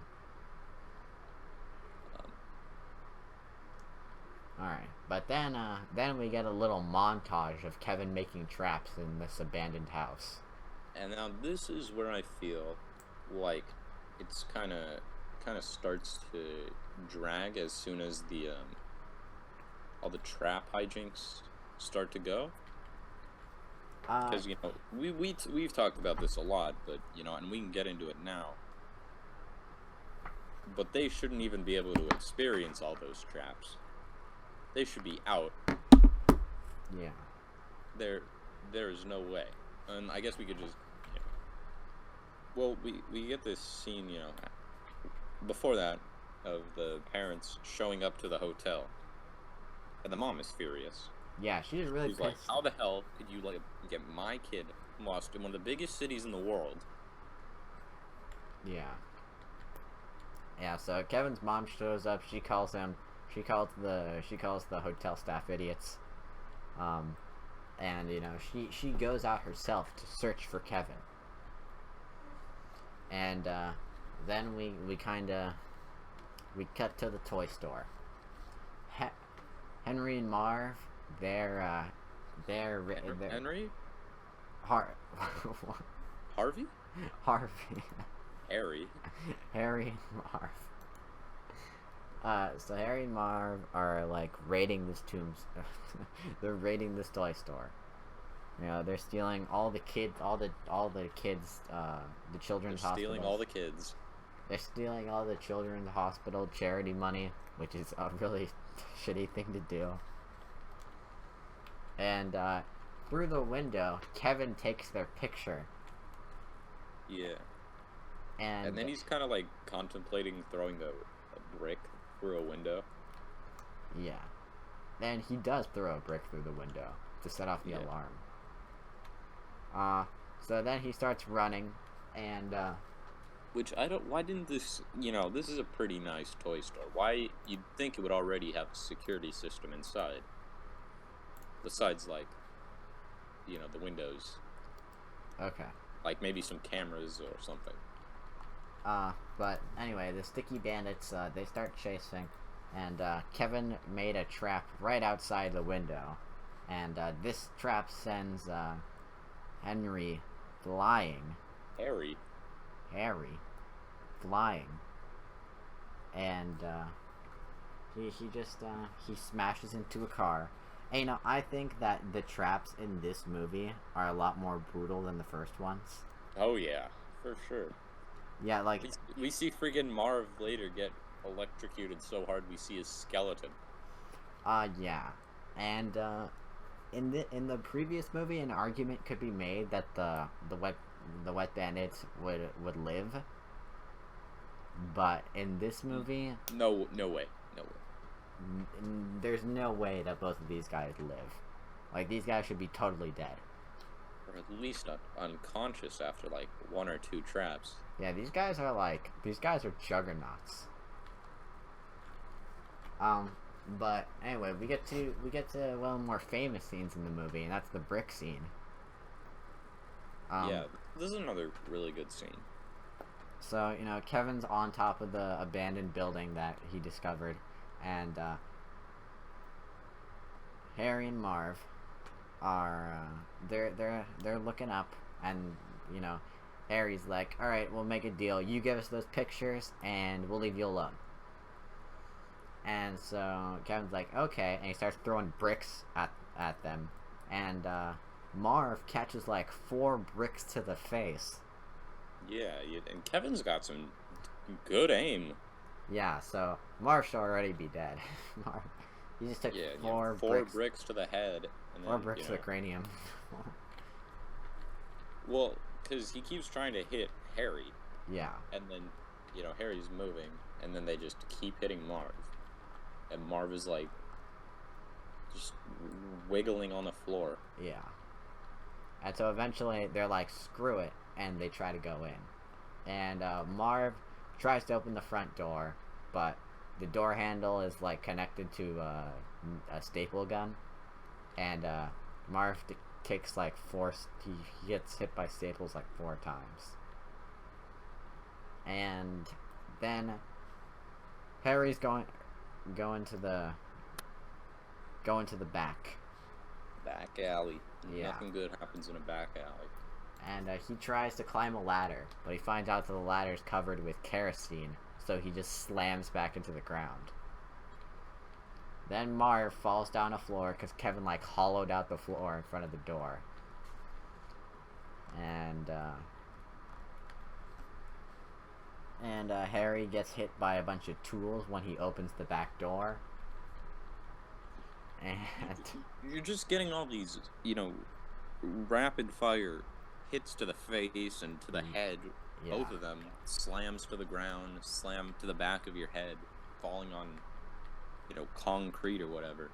S1: Alright, but then we get a little montage of Kevin making traps in this abandoned house.
S2: And now this is where I feel like it's kind of starts to drag as soon as all the trap hijinks start to go. Because we've talked about this a lot, but and we can get into it now. But they shouldn't even be able to experience all those traps. They should be out.
S1: Yeah.
S2: There is no way. And I guess we could just... Well, we get this scene, before that, of the parents showing up to the hotel. And the mom is furious.
S1: Yeah, she's really
S2: She's
S1: pissed.
S2: like, how the hell could you, get my kid lost in one of the biggest cities in the world?
S1: Yeah. Yeah, so Kevin's mom shows up, she calls the hotel staff idiots. And she goes out herself to search for Kevin. And then we cut to the toy store. Henry and Marv, they're
S2: Henry?
S1: Harvey?
S2: Harry.
S1: Harry and Marv. So Harry and Marv are raiding this they're raiding this toy store. They're stealing all the kids, the children's hospital.
S2: Stealing all the kids.
S1: They're stealing all the children's hospital charity money, which is a really shitty thing to do. And through the window, Kevin takes their picture.
S2: Yeah.
S1: And
S2: And then he's kind of like contemplating throwing a brick through a window.
S1: yeah. And he does throw a brick through the window to set off the alarm. So then he starts running, and
S2: Which I don't. Why didn't this? This is a pretty nice toy store. Why you'd think it would already have a security system inside. Besides, like, the windows.
S1: okay.
S2: Like maybe some cameras or something.
S1: But anyway, the sticky bandits, they start chasing, and Kevin made a trap right outside the window, and this trap sends Henry flying.
S2: Harry
S1: flying, and he just he smashes into a car. And I think that the traps in this movie are a lot more brutal than the first ones.
S2: Oh yeah, for sure.
S1: Yeah, like
S2: we see friggin' Marv later get electrocuted so hard we see his skeleton.
S1: yeah, and in the previous movie, an argument could be made that the wet bandits would live, but in this movie,
S2: no way.
S1: there's no way that both of these guys live. Like, these guys should be totally dead,
S2: Or at least unconscious after like one or two traps.
S1: yeah. These guys are juggernauts. But anyway, we get to one of the more famous scenes in the movie, and that's the brick scene.
S2: Yeah, this is another really good scene.
S1: So, Kevin's on top of the abandoned building that he discovered, and Harry and Marv are they're looking up, and Harry's like, "All right, we'll make a deal. You give us those pictures, and we'll leave you alone." And so Kevin's like, "Okay," and he starts throwing bricks at them, and Marv catches like 4 bricks to the face.
S2: Yeah, and Kevin's got some good aim.
S1: Yeah, so Marv should already be dead. Marv, he just took 4
S2: bricks to the head. And
S1: 4 bricks to the cranium.
S2: Well, because he keeps trying to hit Harry.
S1: Yeah.
S2: And then, Harry's moving, and then they just keep hitting Marv. And Marv is like, just wiggling on the floor.
S1: Yeah. And so eventually they're like, screw it, and they try to go in. And Marv tries to open the front door, but the door handle is like connected to a staple gun, and Marv kicks like 4. He gets hit by staples like 4 times, and then Harry's going to the
S2: Back alley.
S1: Yeah.
S2: Nothing good happens in a back alley.
S1: And he tries to climb a ladder, but he finds out that the ladder's covered with kerosene, so he just slams back into the ground. Then Marv falls down a floor because Kevin like hollowed out the floor in front of the door. And Harry gets hit by a bunch of tools when he opens the back door. And
S2: you're just getting all these, rapid fire hits to the face and to the head.
S1: Yeah.
S2: Both of them slams to the ground, slam to the back of your head, falling on, concrete or whatever.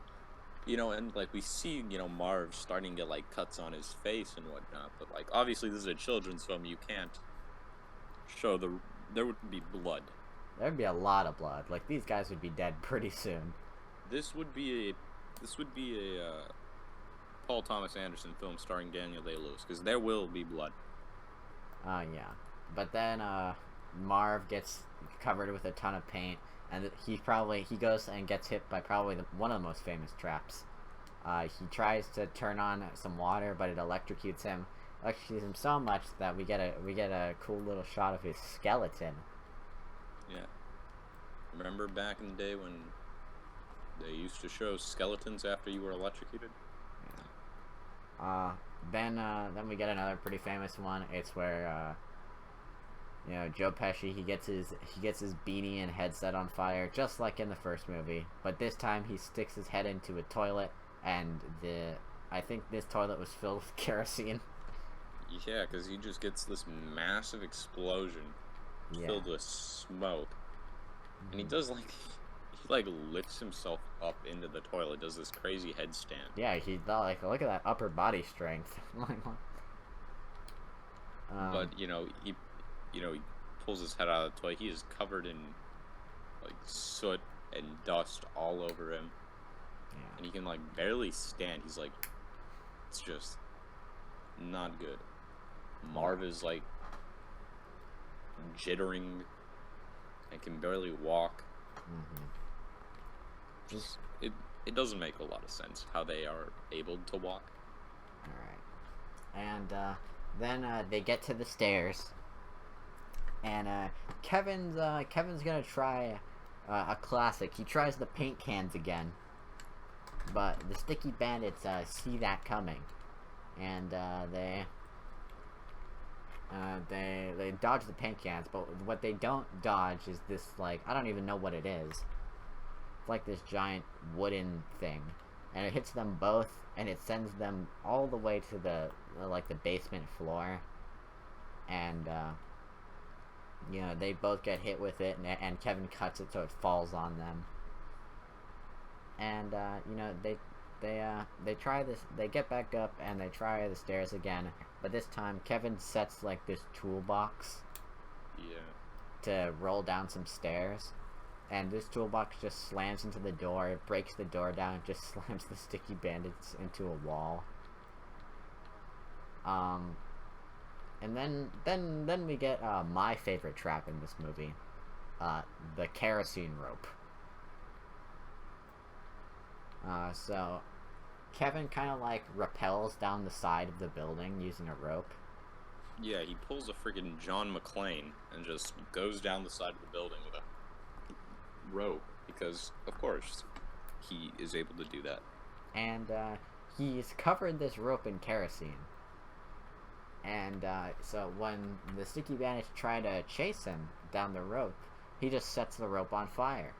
S2: And like we see, Marv starting to get like cuts on his face and whatnot. But like obviously this is a children's film, you can't show there would be blood.
S1: There'd be a lot of blood. Like, these guys would be dead pretty soon.
S2: This would be a Paul Thomas Anderson film starring Daniel Day-Lewis, because there will be blood.
S1: Yeah. But then Marv gets covered with a ton of paint, and he goes and gets hit by probably one of the most famous traps. He tries to turn on some water, but it electrocutes him. Electrocutes him so much that we get a cool little shot of his skeleton.
S2: Yeah. Remember back in the day when they used to show skeletons after you were electrocuted?
S1: Yeah. Then we get another pretty famous one. It's where Joe Pesci he gets his beanie and headset on fire, just like in the first movie. But this time he sticks his head into a toilet, and I think this toilet was filled with kerosene.
S2: Yeah, because he just gets this massive explosion filled with smoke. And he does, like, lifts himself up into the toilet, does this crazy headstand.
S1: Yeah, he thought, like, look at that upper body strength.
S2: But, he pulls his head out of the toilet. He is covered in, like, soot and dust all over him.
S1: Yeah.
S2: And he can, like, barely stand. He's, like, it's just not good. Marv is, like, jittering and can barely walk. Just it doesn't make a lot of sense how they are able to walk.
S1: Alright. And then they get to the stairs. And Kevin's gonna try a classic. He tries the paint cans again. But the sticky bandits see that coming. And they dodge the paint cans, but what they don't dodge is this, like, I don't even know what it is. It's like this giant wooden thing, and it hits them both, and it sends them all the way to the basement floor, and they both get hit with it, and Kevin cuts it so it falls on them, and they try this. They get back up and they try the stairs again, but this time Kevin sets like this toolbox.
S2: Yeah.
S1: To roll down some stairs, and this toolbox just slams into the door. It breaks the door down. It just slams the sticky bandits into a wall. And then we get my favorite trap in this movie, the kerosene rope. So Kevin kind of like rappels down the side of the building using a rope.
S2: Yeah, he pulls a friggin' John McClane and just goes down the side of the building with a rope because, of course, he is able to do that.
S1: And he's covered this rope in kerosene. And so when the sticky bandits try to chase him down the rope, he just sets the rope on fire.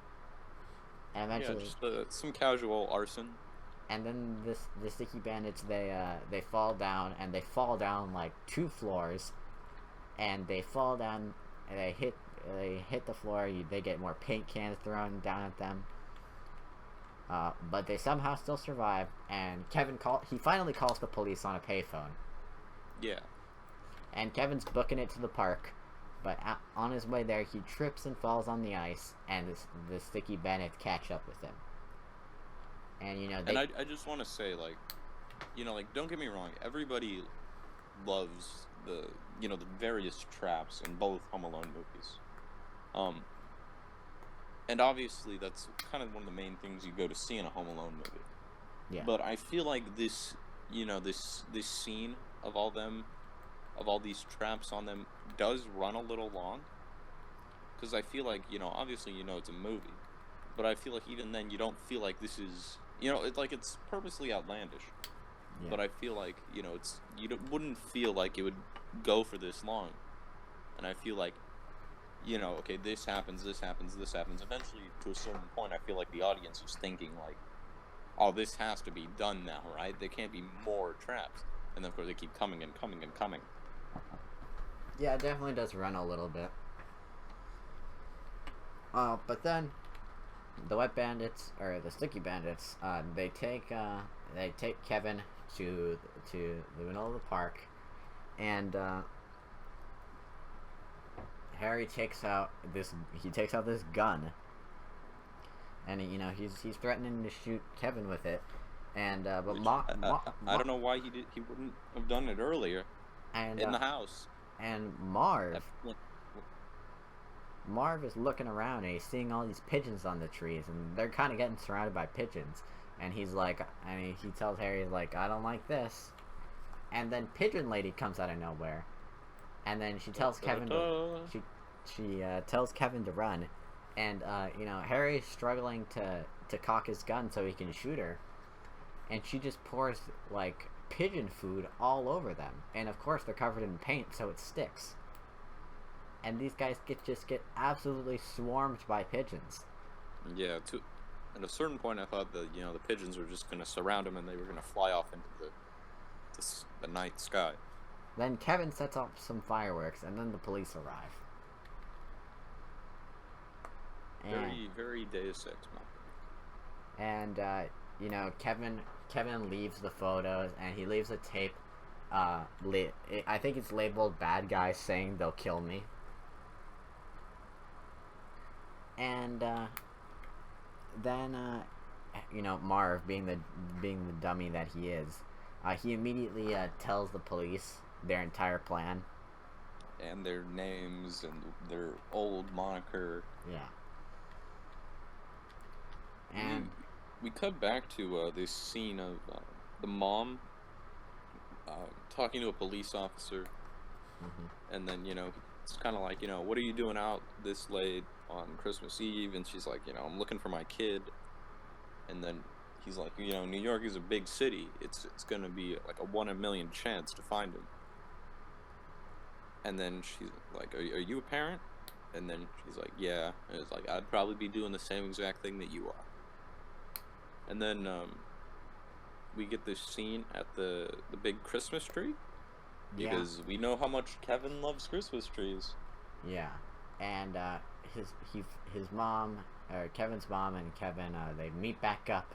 S1: And eventually,
S2: just some casual arson.
S1: And then the sticky bandits, they fall down, and they fall down like 2 floors, and they fall down, and they hit the floor. They get more paint cans thrown down at them, but they somehow still survive. And Kevin finally calls the police on a payphone.
S2: Yeah. And
S1: Kevin's booking it to the park, but on his way there, he trips and falls on the ice, and the sticky bandits catch up with him. And
S2: and I just want to say, like, don't get me wrong, everybody loves the various traps in both Home Alone movies. And obviously that's kind of one of the main things you go to see in a Home Alone movie.
S1: Yeah.
S2: But I feel like this scene of all these traps on them does run a little long. Because I feel like, obviously it's a movie, but I feel like even then you don't feel like this is, it's purposely outlandish. Yeah. But I feel like, wouldn't feel like it would go for this long. And I feel like, okay, this happens. Eventually, to a certain point, I feel like the audience is thinking, like, oh, this has to be done now, right? There can't be more traps. And then, of course, they keep coming and coming and coming.
S1: Yeah, it definitely does run a little bit. But then the wet bandits, or the sticky bandits, they take Kevin to the middle of the park, and Harry takes out this gun, and he's threatening to shoot Kevin with it, and but
S2: I don't know why he wouldn't have done it earlier,
S1: and
S2: in the house.
S1: And Marv is looking around and he's seeing all these pigeons on the trees, and they're kind of getting surrounded by pigeons. And he's like, he tells Harry, like, I don't like this. And then Pigeon Lady comes out of nowhere, and then she tells Kevin tells Kevin to run, and Harry's struggling to cock his gun so he can shoot her, and she just pours like pigeon food all over them, and of course they're covered in paint, so it sticks. And these guys get absolutely swarmed by pigeons.
S2: Yeah, at a certain point, I thought that the pigeons were just gonna surround him and they were gonna fly off into the night sky.
S1: Then Kevin sets off some fireworks, and then the police arrive. And,
S2: Very, very Deus Ex Machina.
S1: and Kevin leaves the photos, and he leaves a tape. I think it's labeled "Bad Guys Saying They'll Kill Me." And then Marv, being the dummy that he is, he immediately tells the police their entire plan.
S2: And their names and their old moniker.
S1: Yeah. And
S2: we cut back to this scene of the mom talking to a police officer.
S1: Mm-hmm.
S2: And then, it's kind of like, what are you doing out this late on Christmas Eve? And she's like, I'm looking for my kid. And then he's like, New York is a big city. It's going to be like a 1 in a million chance to find him. And then she's like, are you a parent? And then she's like, yeah. And it's like, I'd probably be doing the same exact thing that you are. And then we get this scene at the big Christmas tree. Because we know how much Kevin loves Christmas trees.
S1: Yeah. And his mom, or Kevin's mom and Kevin, they meet back up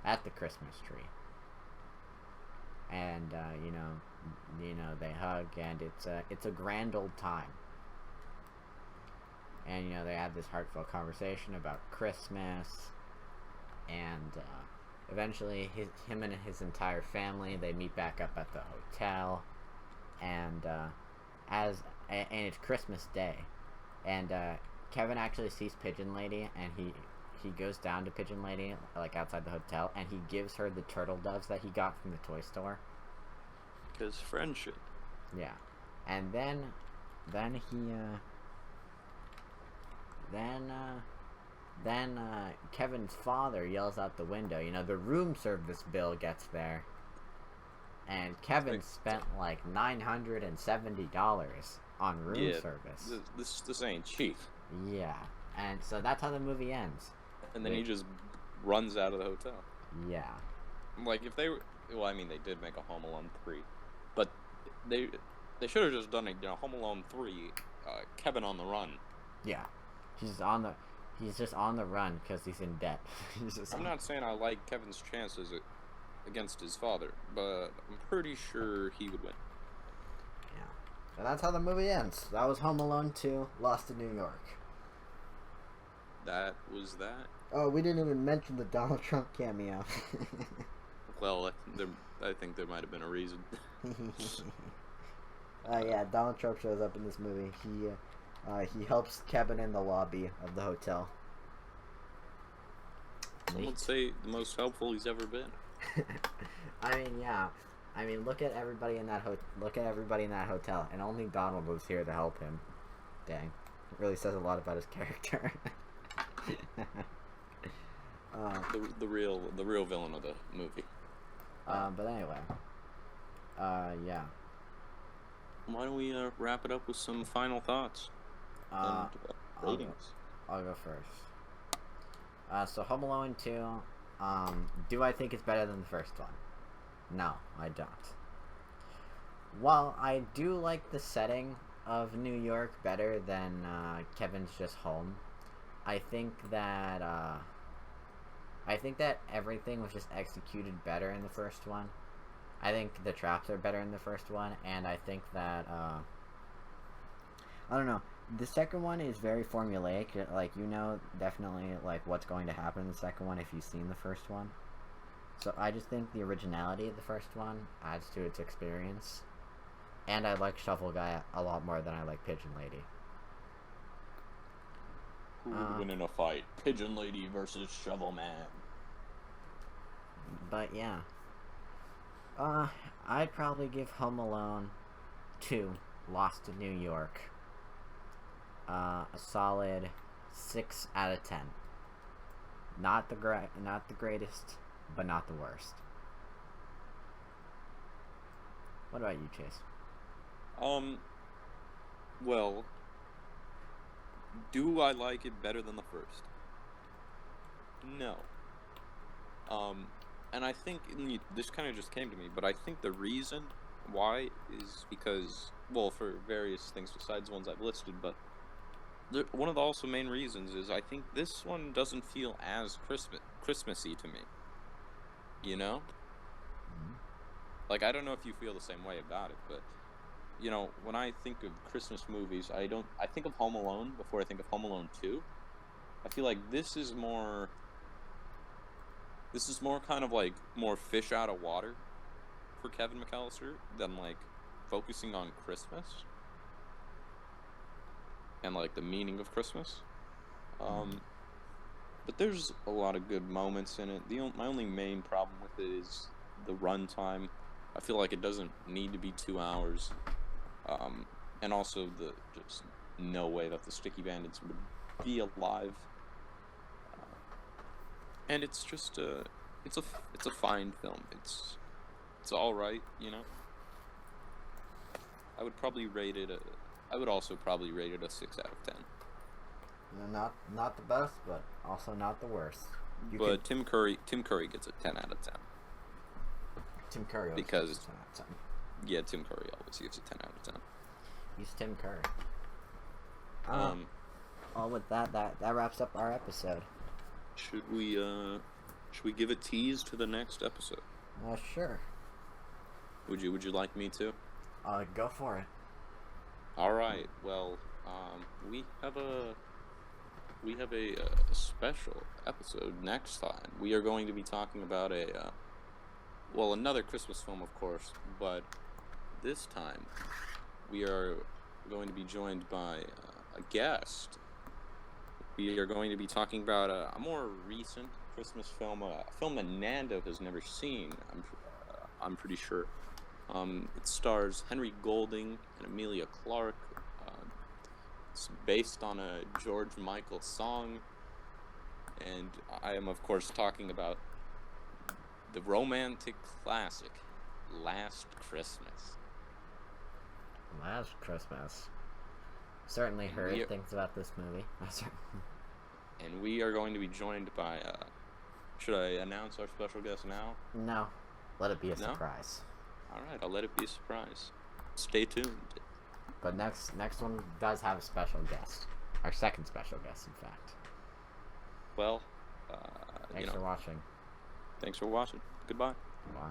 S1: at the Christmas tree. And they hug, and it's a grand old time. And they have this heartfelt conversation about Christmas, and eventually him and his entire family, they meet back up at the hotel, and it's Christmas Day, and Kevin actually sees Pigeon Lady, and he goes down to Pigeon Lady, like outside the hotel, and he gives her the turtle doves that he got from the toy store.
S2: Because friendship.
S1: Yeah. And then Kevin's father yells out the window. The room service bill gets there, and Kevin spent like $970 on room service.
S2: This ain't cheap.
S1: Yeah. And so that's how the movie ends.
S2: And then he just runs out of the hotel.
S1: Yeah.
S2: Like, if they were... Well, I mean, they did make a Home Alone 3. But they should have just done a Home Alone 3, Kevin on the run.
S1: Yeah. He's just on the run because he's in debt.
S2: I'm not saying I like Kevin's chances against his father, but I'm pretty sure he would win.
S1: Yeah. And that's how the movie ends. That was Home Alone 2, Lost in New York.
S2: That was that.
S1: Oh, we didn't even mention the Donald Trump cameo.
S2: Well, I think there might have been a reason.
S1: Yeah, Donald Trump shows up in this movie. He helps Kevin in the lobby of the hotel.
S2: Some would say the most helpful he's ever been.
S1: I mean, yeah. I mean, look at everybody in that hotel, and only Donald was here to help him. Dang, it really says a lot about his character.
S2: The real villain of the movie.
S1: But anyway, yeah.
S2: Why don't we wrap it up with some final thoughts and ratings?
S1: I'll go first. So Home Alone 2, do I think it's better than the first one? No, I don't. While I do like the setting of New York better than Kevin's just home, I think that everything was just executed better in the first one. I think the traps are better in the first one, and I think that I don't know. The second one is very formulaic. Like, definitely like what's going to happen in the second one if you've seen the first one. So I just think the originality of the first one adds to its experience. And I like Shovel Guy a lot more than I like Pigeon Lady.
S2: Who would win in a fight? Pigeon Lady versus Shovel Man.
S1: But yeah. I'd probably give Home Alone 2, Lost in New York, a solid 6 out of 10. Not the greatest, but not the worst. What about you, Chase?
S2: Well, do I like it better than the first? No. And I think this kind of just came to me, but I think the reason why is because, well, for various things besides the ones I've listed, but one of the also main reasons is I think this one doesn't feel as Christmassy to me. You know?
S1: Mhm.
S2: Like, I don't know if you feel the same way about it, but when I think of Christmas movies, I think of Home Alone before I think of Home Alone 2. I feel like this is more kind of like more fish out of water for Kevin McAllister than like focusing on Christmas and like the meaning of Christmas. But there's a lot of good moments in it. My only main problem with it is the runtime. I feel like it doesn't need to be 2 hours. And also the just no way that the Sticky Bandits would be alive. And it's just it's a fine film. It's all right, I would probably rate it I would also probably rate it a 6 out of 10.
S1: Not the best, but also not the worst.
S2: But Tim Curry gets a 10 out of 10.
S1: Tim Curry always
S2: because
S1: gives a 10 out of 10.
S2: Yeah, Tim Curry always gives a 10 out of 10.
S1: He's Tim Curry. Well, with that wraps up our episode.
S2: Should we give a tease to the next episode?
S1: Sure.
S2: Would you like me to?
S1: Go for it.
S2: All right. Well, we have a special episode next time. We are going to be talking about another Christmas film, of course, but this time we are going to be joined by a guest. We are going to be talking about a more recent Christmas film, a film that Nando has never seen. I'm pretty sure. It stars Henry Golding and Emilia Clarke. It's based on a George Michael song, and I am, of course, talking about the romantic classic, Last Christmas.
S1: Last Christmas. Certainly heard things about this movie.
S2: And we are going to be joined by, should I announce our special guest now?
S1: No. Let it be a surprise.
S2: Alright, I'll let it be a surprise. Stay tuned.
S1: But next one does have a special guest. Our second special guest, in fact.
S2: Well,
S1: Thanks for watching.
S2: Thanks for watching. Goodbye.
S1: Goodbye.